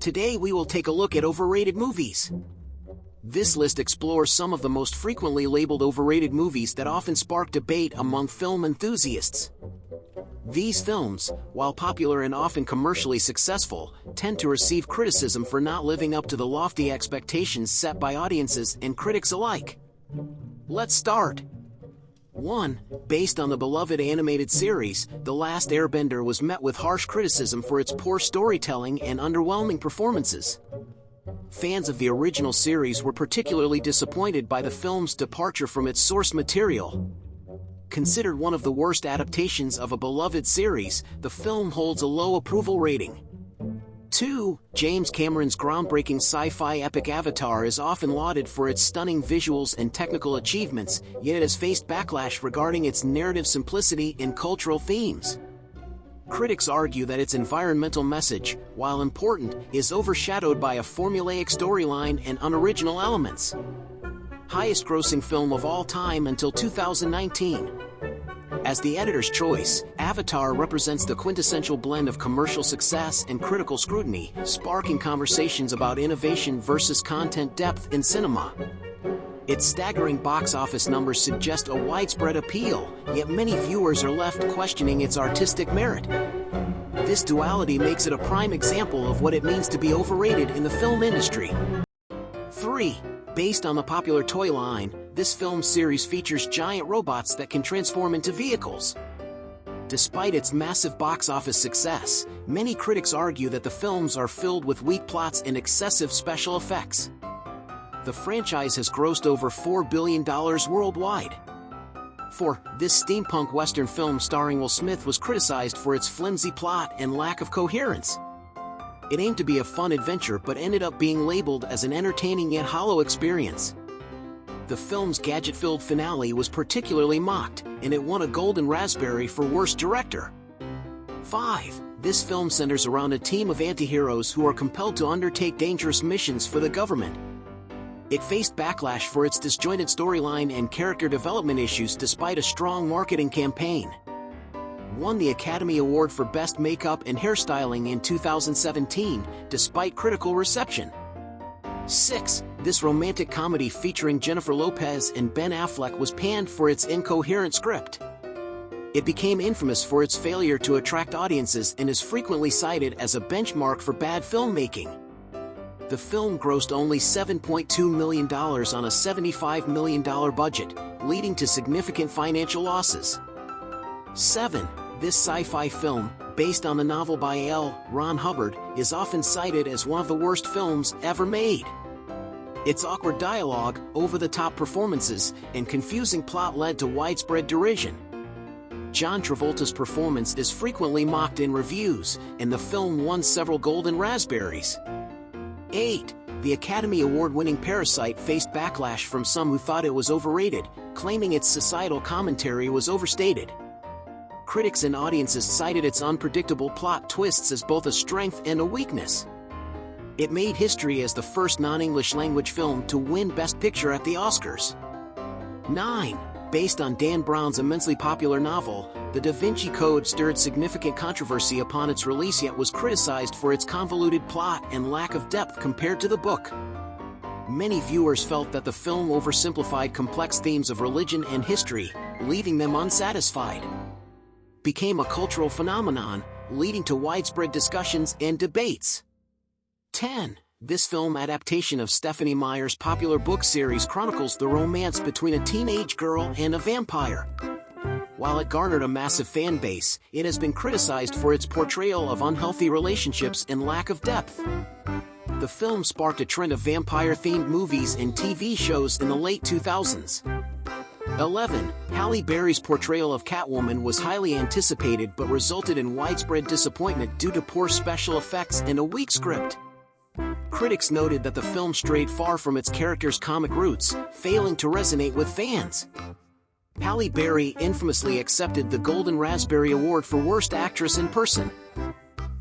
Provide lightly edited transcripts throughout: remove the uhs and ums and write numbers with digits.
Today we will take a look at overrated movies. This list explores some of the most frequently labeled overrated movies that often spark debate among film enthusiasts. These films, while popular and often commercially successful, tend to receive criticism for not living up to the lofty expectations set by audiences and critics alike. Let's start. 1. Based on the beloved animated series, The Last Airbender was met with harsh criticism for its poor storytelling and underwhelming performances. Fans of the original series were particularly disappointed by the film's departure from its source material. Considered one of the worst adaptations of a beloved series, the film holds a low approval rating. 2. James Cameron's groundbreaking sci-fi epic Avatar is often lauded for its stunning visuals and technical achievements, yet it has faced backlash regarding its narrative simplicity and cultural themes. Critics argue that its environmental message, while important, is overshadowed by a formulaic storyline and unoriginal elements. Highest-grossing film of all time until 2019. As the editor's choice, Avatar represents the quintessential blend of commercial success and critical scrutiny, sparking conversations about innovation versus content depth in cinema. Its staggering box office numbers suggest a widespread appeal, yet many viewers are left questioning its artistic merit. This duality makes it a prime example of what it means to be overrated in the film industry. 3. Based on the popular toy line, this film series features giant robots that can transform into vehicles. Despite its massive box office success, many critics argue that the films are filled with weak plots and excessive special effects. The franchise has grossed over $4 billion worldwide. 4. This steampunk western film starring Will Smith was criticized for its flimsy plot and lack of coherence. It aimed to be a fun adventure but ended up being labeled as an entertaining yet hollow experience. The film's gadget-filled finale was particularly mocked, and it won a Golden Raspberry for Worst Director. 5. This film centers around a team of antiheroes who are compelled to undertake dangerous missions for the government. It faced backlash for its disjointed storyline and character development issues despite a strong marketing campaign. Won the Academy Award for Best Makeup and Hairstyling in 2017, despite critical reception. 6. This romantic comedy featuring Jennifer Lopez and Ben Affleck was panned for its incoherent script. It became infamous for its failure to attract audiences and is frequently cited as a benchmark for bad filmmaking. The film grossed only $7.2 million on a $75 million budget, leading to significant financial losses. 7. This sci-fi film, based on the novel by L. Ron Hubbard, is often cited as one of the worst films ever made. Its awkward dialogue, over-the-top performances, and confusing plot led to widespread derision. John Travolta's performance is frequently mocked in reviews, and the film won several Golden Raspberries. 8. The Academy Award-winning Parasite faced backlash from some who thought it was overrated, claiming its societal commentary was overstated. Critics and audiences cited its unpredictable plot twists as both a strength and a weakness. It made history as the first non-English language film to win Best Picture at the Oscars. 9. Based on Dan Brown's immensely popular novel, The Da Vinci Code stirred significant controversy upon its release yet was criticized for its convoluted plot and lack of depth compared to the book. Many viewers felt that the film oversimplified complex themes of religion and history, leaving them unsatisfied. Became a cultural phenomenon, leading to widespread discussions and debates. 10. This film adaptation of Stephenie Meyer's popular book series chronicles the romance between a teenage girl and a vampire. While it garnered a massive fan base, it has been criticized for its portrayal of unhealthy relationships and lack of depth. The film sparked a trend of vampire-themed movies and TV shows in the late 2000s. 11. Halle Berry's portrayal of Catwoman was highly anticipated but resulted in widespread disappointment due to poor special effects and a weak script. Critics noted that the film strayed far from its character's comic roots, failing to resonate with fans. Halle Berry infamously accepted the Golden Raspberry Award for Worst Actress in Person.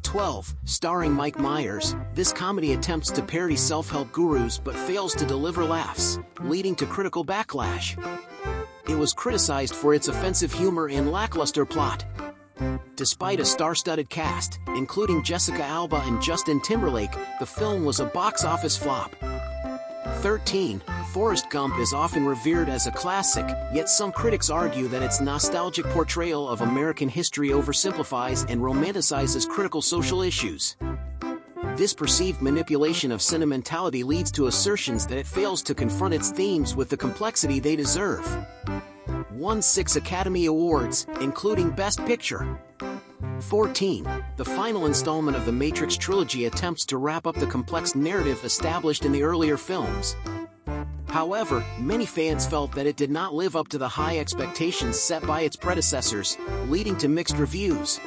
12. Starring Mike Myers, this comedy attempts to parody self-help gurus but fails to deliver laughs, leading to critical backlash. It was criticized for its offensive humor and lackluster plot. Despite a star-studded cast, including Jessica Alba and Justin Timberlake, the film was a box office flop. 13. Forrest Gump is often revered as a classic, yet some critics argue that its nostalgic portrayal of American history oversimplifies and romanticizes critical social issues. This perceived manipulation of sentimentality leads to assertions that it fails to confront its themes with the complexity they deserve. Won 6 Academy Awards, including Best Picture. 14. The final installment of the Matrix trilogy attempts to wrap up the complex narrative established in the earlier films. However, many fans felt that it did not live up to the high expectations set by its predecessors, leading to mixed reviews.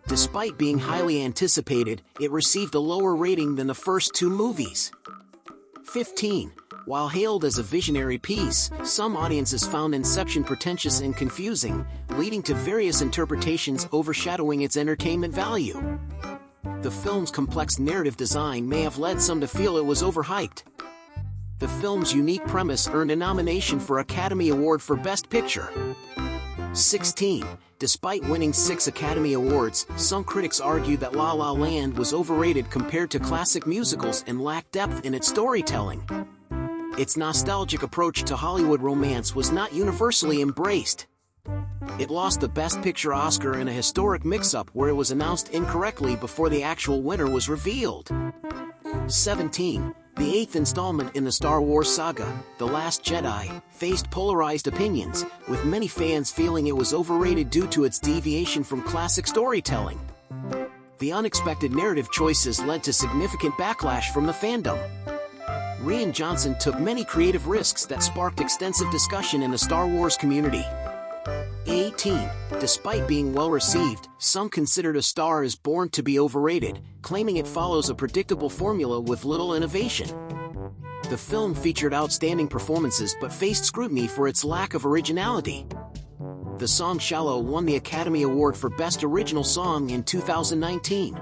Despite being highly anticipated, it received a lower rating than the first 2 movies. 15. While hailed as a visionary piece, some audiences found Inception pretentious and confusing, leading to various interpretations overshadowing its entertainment value. The film's complex narrative design may have led some to feel it was overhyped. The film's unique premise earned a nomination for Academy Award for Best Picture. 16. Despite winning 6 Academy Awards, some critics argued that La La Land was overrated compared to classic musicals and lacked depth in its storytelling. Its nostalgic approach to Hollywood romance was not universally embraced. It lost the Best Picture Oscar in a historic mix-up where it was announced incorrectly before the actual winner was revealed. 17. The 8th installment in the Star Wars saga, The Last Jedi, faced polarized opinions, with many fans feeling it was overrated due to its deviation from classic storytelling. The unexpected narrative choices led to significant backlash from the fandom. Rian Johnson took many creative risks that sparked extensive discussion in the Star Wars community. 18. Despite being well-received, some considered A Star Is Born to be overrated, claiming it follows a predictable formula with little innovation. The film featured outstanding performances but faced scrutiny for its lack of originality. The song Shallow won the Academy Award for Best Original Song in 2019.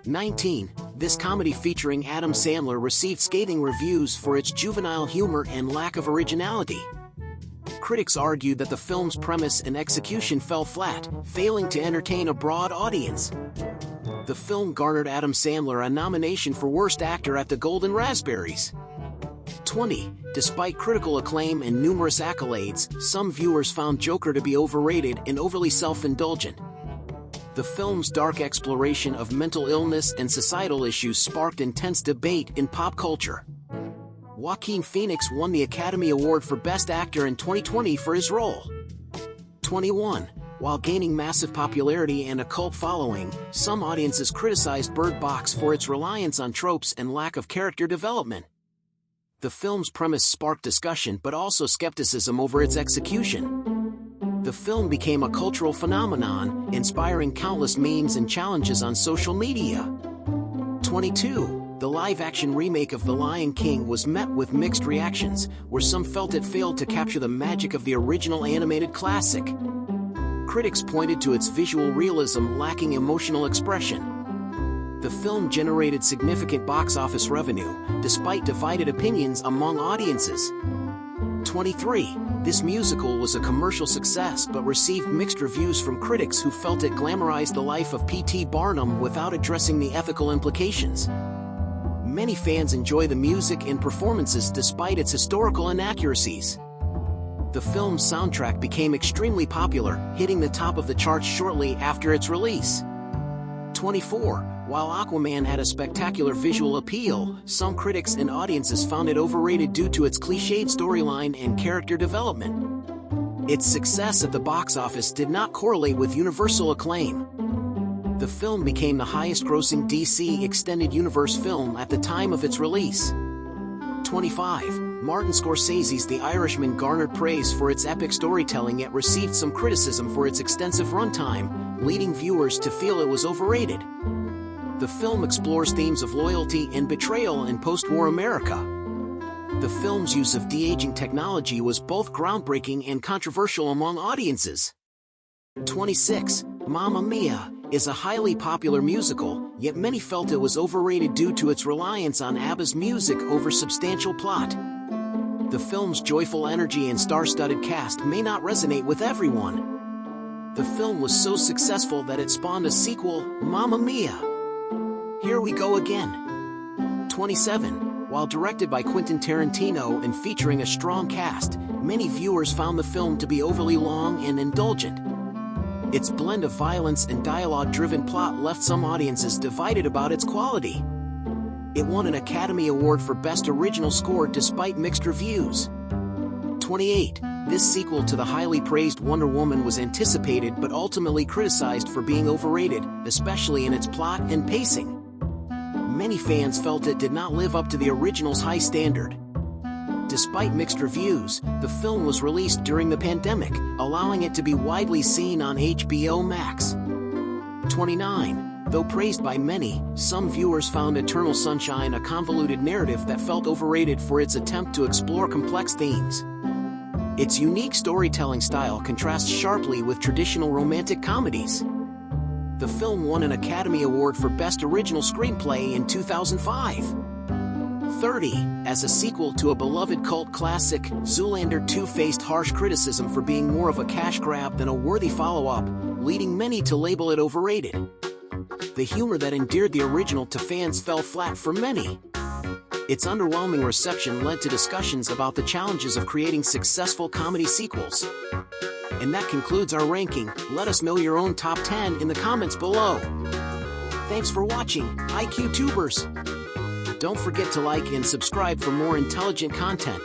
19. This comedy featuring Adam Sandler received scathing reviews for its juvenile humor and lack of originality. Critics argued that the film's premise and execution fell flat, failing to entertain a broad audience. The film garnered Adam Sandler a nomination for Worst Actor at the Golden Raspberries. 20. Despite critical acclaim and numerous accolades, some viewers found Joker to be overrated and overly self-indulgent. The film's dark exploration of mental illness and societal issues sparked intense debate in pop culture. Joaquin Phoenix won the Academy Award for Best Actor in 2020 for his role. 21. While gaining massive popularity and a cult following, some audiences criticized Bird Box for its reliance on tropes and lack of character development. The film's premise sparked discussion but also skepticism over its execution. The film became a cultural phenomenon, inspiring countless memes and challenges on social media. 22. The live-action remake of The Lion King was met with mixed reactions, where some felt it failed to capture the magic of the original animated classic. Critics pointed to its visual realism lacking emotional expression. The film generated significant box office revenue, despite divided opinions among audiences. 23. This musical was a commercial success but received mixed reviews from critics who felt it glamorized the life of P.T. Barnum without addressing the ethical implications. Many fans enjoy the music and performances despite its historical inaccuracies. The film's soundtrack became extremely popular, hitting the top of the charts shortly after its release. 24. While Aquaman had a spectacular visual appeal, some critics and audiences found it overrated due to its cliched storyline and character development. Its success at the box office did not correlate with universal acclaim. The film became the highest-grossing DC Extended Universe film at the time of its release. 25. Martin Scorsese's The Irishman garnered praise for its epic storytelling yet received some criticism for its extensive runtime, leading viewers to feel it was overrated. The film explores themes of loyalty and betrayal in post-war America. The film's use of de-aging technology was both groundbreaking and controversial among audiences. 26. Mamma Mia is a highly popular musical, yet many felt it was overrated due to its reliance on ABBA's music over substantial plot. The film's joyful energy and star-studded cast may not resonate with everyone. The film was so successful that it spawned a sequel, Mamma Mia! Here we go again. 27. While directed by Quentin Tarantino and featuring a strong cast, many viewers found the film to be overly long and indulgent. Its blend of violence and dialogue-driven plot left some audiences divided about its quality. It won an Academy Award for Best Original Score despite mixed reviews. 28. This sequel to the highly praised Wonder Woman was anticipated but ultimately criticized for being overrated, especially in its plot and pacing. Many fans felt it did not live up to the original's high standard. Despite mixed reviews, the film was released during the pandemic, allowing it to be widely seen on HBO Max. 29. Though praised by many, some viewers found Eternal Sunshine a convoluted narrative that felt overrated for its attempt to explore complex themes. Its unique storytelling style contrasts sharply with traditional romantic comedies. The film won an Academy Award for Best Original Screenplay in 2005. 30. As a sequel to a beloved cult classic, Zoolander 2 faced harsh criticism for being more of a cash grab than a worthy follow-up, leading many to label it overrated. The humor that endeared the original to fans fell flat for many. Its underwhelming reception led to discussions about the challenges of creating successful comedy sequels. And that concludes our ranking. Let us know your own top 10 in the comments below. Thanks for watching, IQ Tubers. Don't forget to like and subscribe for more intelligent content.